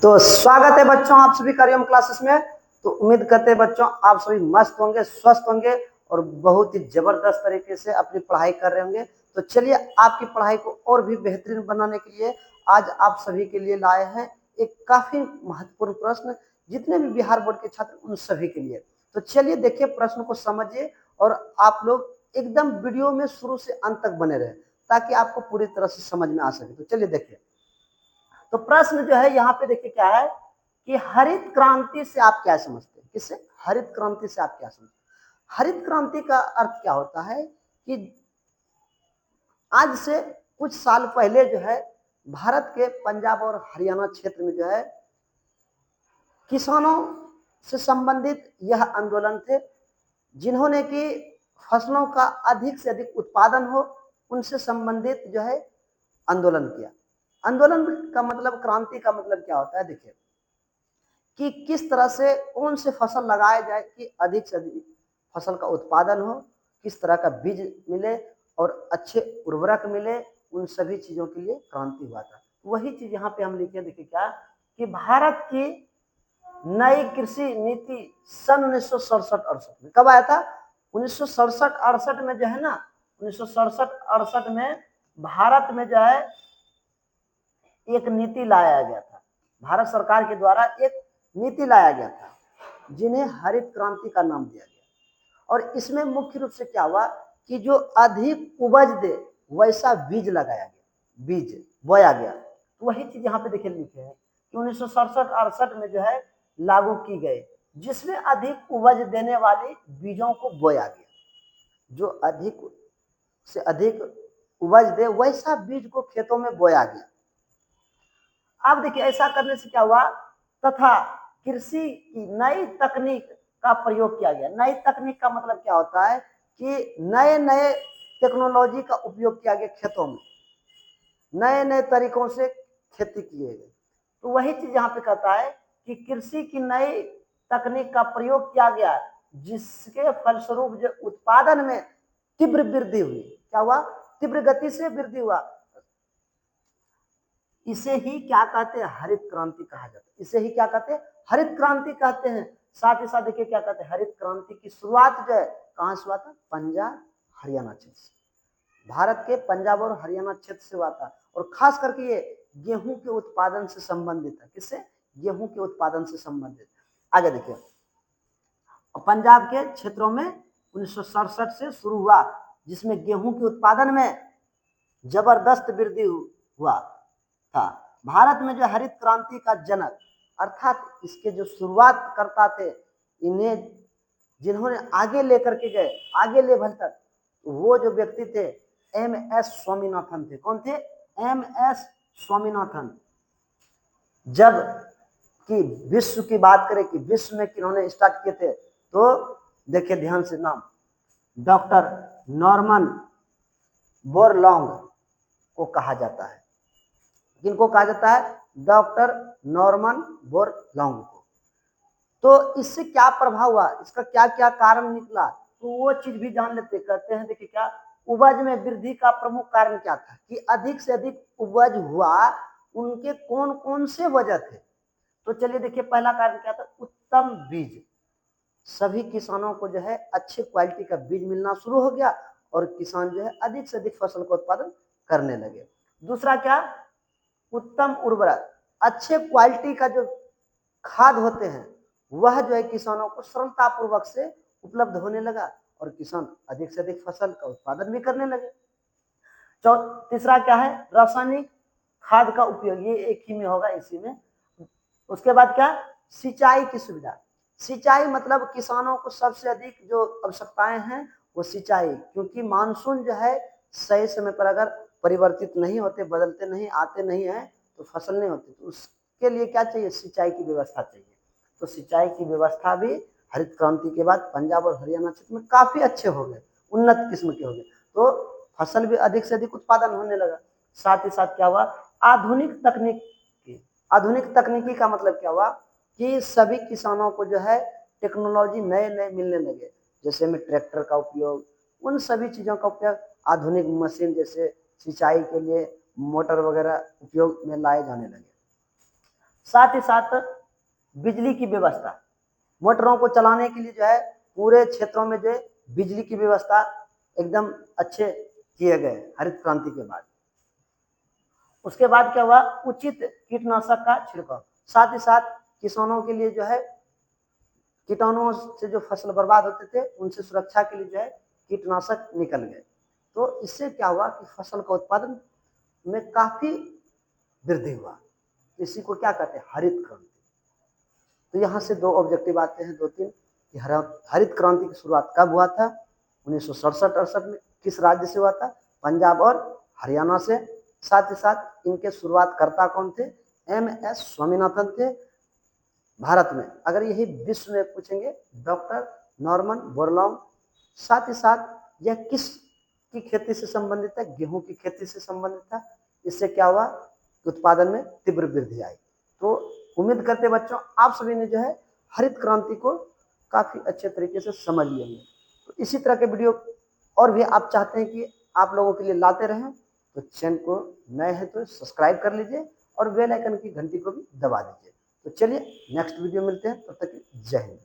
तो स्वागत है बच्चों आप सभी का हरिओम क्लासेस में। तो उम्मीद करते हैं बच्चों आप सभी मस्त होंगे, स्वस्थ होंगे और बहुत ही जबरदस्त तरीके से अपनी पढ़ाई कर रहे होंगे। तो चलिए आपकी पढ़ाई को और भी बेहतरीन बनाने के लिए आज आप सभी के लिए लाए हैं एक काफी महत्वपूर्ण प्रश्न, जितने भी बिहार बोर्ड के छात्र उन सभी के लिए। तो चलिए देखिए, प्रश्न को समझिए और आप लोग एकदम वीडियो में शुरू से अंत तक बने रहे ताकि आपको पूरी तरह से समझ में आ सके। तो चलिए देखिए, तो प्रश्न जो है यहाँ पे देखिए क्या है कि हरित क्रांति से आप क्या समझते हैं। किससे? हरित क्रांति से आप क्या समझते हैं? हरित क्रांति का अर्थ क्या होता है कि आज से कुछ साल पहले जो है भारत के पंजाब और हरियाणा क्षेत्र में जो है किसानों से संबंधित यह आंदोलन थे, जिन्होंने कि फसलों का अधिक से अधिक उत्पादन हो, उनसे संबंधित जो है आंदोलन किया। आंदोलन का मतलब, क्रांति का मतलब क्या होता है, देखिए कि किस तरह से कौन से फसल लगाए जाए कि अधिक से अधिक फसल का उत्पादन हो, किस तरह का बीज मिले और अच्छे उर्वरक मिले, उन सभी चीजों के लिए क्रांति हुआ था। वही चीज यहाँ पे हम लिखे, देखिए क्या कि भारत की नई कृषि नीति सन 1967-68 में कब आया था? 1967-68 में जो है ना, 1967-68 में भारत में जो है एक नीति लाया गया था। भारत सरकार के द्वारा एक नीति लाया गया था जिन्हें हरित क्रांति का नाम दिया गया। और इसमें मुख्य रूप से क्या हुआ कि जो अधिक उपज दे वैसा बीज लगाया गया, बीज बोया गया। तो वही चीज यहाँ पे देखिए लिखे हैं कि 1967-68 में जो है लागू की गई, जिसमें अधिक उपज देने वाले बीजों को बोया गया। जो अधिक से अधिक उपज दे वैसा बीज को खेतों में बोया गया। अब देखिए ऐसा करने से क्या हुआ, तथा कृषि की नई तकनीक का प्रयोग किया गया। नई तकनीक का मतलब क्या होता है कि नए नए टेक्नोलॉजी का उपयोग किया गया खेतों में, नए नए तरीकों से खेती किए गए। तो वही चीज यहाँ पे कहता है कि कृषि की नई तकनीक का प्रयोग किया गया, जिसके फलस्वरूप जो उत्पादन में तीव्र वृद्धि हुई। क्या हुआ? तीव्र गति से वृद्धि हुआ। इसे ही क्या कहते हैं? हरित क्रांति कहा जाता है। इसे ही क्या कहते हैं? हरित क्रांति कहते हैं। साथ ही साथ देखिए क्या कहते हैं, हरित क्रांति की शुरुआत जो है कहां से हुआ था? पंजाब हरियाणा क्षेत्र से। भारत के पंजाब और हरियाणा क्षेत्र से हुआ था और खास करके ये गेहूं के उत्पादन से संबंधित है। किससे? गेहूं के उत्पादन से संबंधित। आगे देखिए, पंजाब के क्षेत्रों में 1967 से शुरू हुआ, जिसमें गेहूं के उत्पादन में जबरदस्त वृद्धि हुआ था। भारत में जो हरित क्रांति का जनक अर्थात इसके जो शुरुआत करता थे, इन्हें जिन्होंने आगे लेकर के गए आगे लेवल तक, वो जो व्यक्ति थे MS स्वामीनाथन थे। कौन थे? MS स्वामीनाथन। जब कि विश्व की बात करें कि विश्व में किन्होंने स्टार्ट किए थे, तो देखिए ध्यान से नाम, डॉक्टर नॉर्मन बोरलॉन्ग को कहा जाता है। किनको कहा जाता है? डॉक्टर नॉर्मन बोरलॉन्ग को। तो इससे क्या प्रभाव हुआ, इसका क्या क्या कारण निकला, तो वो चीज भी जान लेते। कहते हैं देखिए क्या, उपज में वृद्धि का प्रमुख कारण क्या था कि अधिक से अधिक उपज हुआ, उनके कौन कौन से वजह थे। तो चलिए देखिए, पहला कारण क्या था? उत्तम बीज। सभी किसानों को जो है अच्छे क्वालिटी का बीज मिलना शुरू हो गया और किसान जो है अधिक से अधिक फसल का उत्पादन करने लगे। दूसरा क्या? उत्तम उर्वरक। अच्छे क्वालिटी का जो खाद होते हैं वह जो है किसानों को सरलता पूर्वक से उपलब्ध होने लगा और किसान अधिक से अधिक फसल का उत्पादन भी करने लगे। तीसरा क्या है? रासायनिक खाद का उपयोग, ये एक ही में होगा इसी में। उसके बाद क्या? सिंचाई की सुविधा। सिंचाई मतलब किसानों को सबसे अधिक जो आवश्यकताएं हैं वो सिंचाई, क्योंकि मानसून जो है सही समय पर अगर परिवर्तित नहीं होते, बदलते नहीं, आते नहीं है, तो फसल नहीं होती। तो उसके लिए क्या चाहिए? सिंचाई की व्यवस्था चाहिए। तो सिंचाई की व्यवस्था भी हरित क्रांति के बाद पंजाब और हरियाणा क्षेत्र में काफी अच्छे हो गए, उन्नत किस्म के हो गए, तो फसल भी अधिक से अधिक उत्पादन होने लगा। साथ ही साथ क्या हुआ? आधुनिक तकनीकी। आधुनिक तकनीकी का मतलब क्या हुआ कि सभी किसानों को जो है टेक्नोलॉजी नए नए मिलने लगे, जैसे में ट्रैक्टर का उपयोग, उन सभी चीजों का उपयोग, आधुनिक मशीन जैसे सिंचाई के लिए मोटर वगैरह उपयोग में लाए जाने लगे। साथ ही साथ बिजली की व्यवस्था, मोटरों को चलाने के लिए जो है पूरे क्षेत्रों में जो है बिजली की व्यवस्था एकदम अच्छे किए गए हरित क्रांति के बाद। उसके बाद क्या हुआ, उचित कीटनाशक का छिड़काव, साथ ही साथ किसानों के लिए जो है कीटाणुओं से जो फसल बर्बाद होते थे उनसे सुरक्षा के लिए जो है कीटनाशक निकल गए। तो इससे क्या हुआ कि फसल का उत्पादन में काफी वृद्धि हुआ। इसी को क्या कहते हैं, हरित क्रांति। तो यहाँ से दो ऑब्जेक्टिव आते हैं, दो तीन, कि हरित क्रांति की शुरुआत कब हुआ था, 1967-68 में किस राज्य से हुआ था, पंजाब और हरियाणा से। साथ ही साथ इनके शुरुआतकर्ता कौन थे, MS स्वामीनाथन थे भारत में। अगर यही विश्व में पूछेंगे, डॉक्टर नॉर्मन बोरलॉग। साथ ही साथ यह किस की खेती से संबंधित है, गेहूं की खेती से संबंधित था। इससे क्या हुआ, उत्पादन में तीव्र वृद्धि आई। तो उम्मीद करते बच्चों आप सभी ने जो है हरित क्रांति को काफी अच्छे तरीके से समझ लिए होंगे। तो इसी तरह के वीडियो और भी आप चाहते हैं कि आप लोगों के लिए लाते रहें, तो चैनल को नए हैं तो सब्सक्राइब कर लीजिए और बेल आइकन की घंटी को भी दबा दीजिए। तो चलिए नेक्स्ट वीडियो मिलते हैं, तब तक जय हिंद।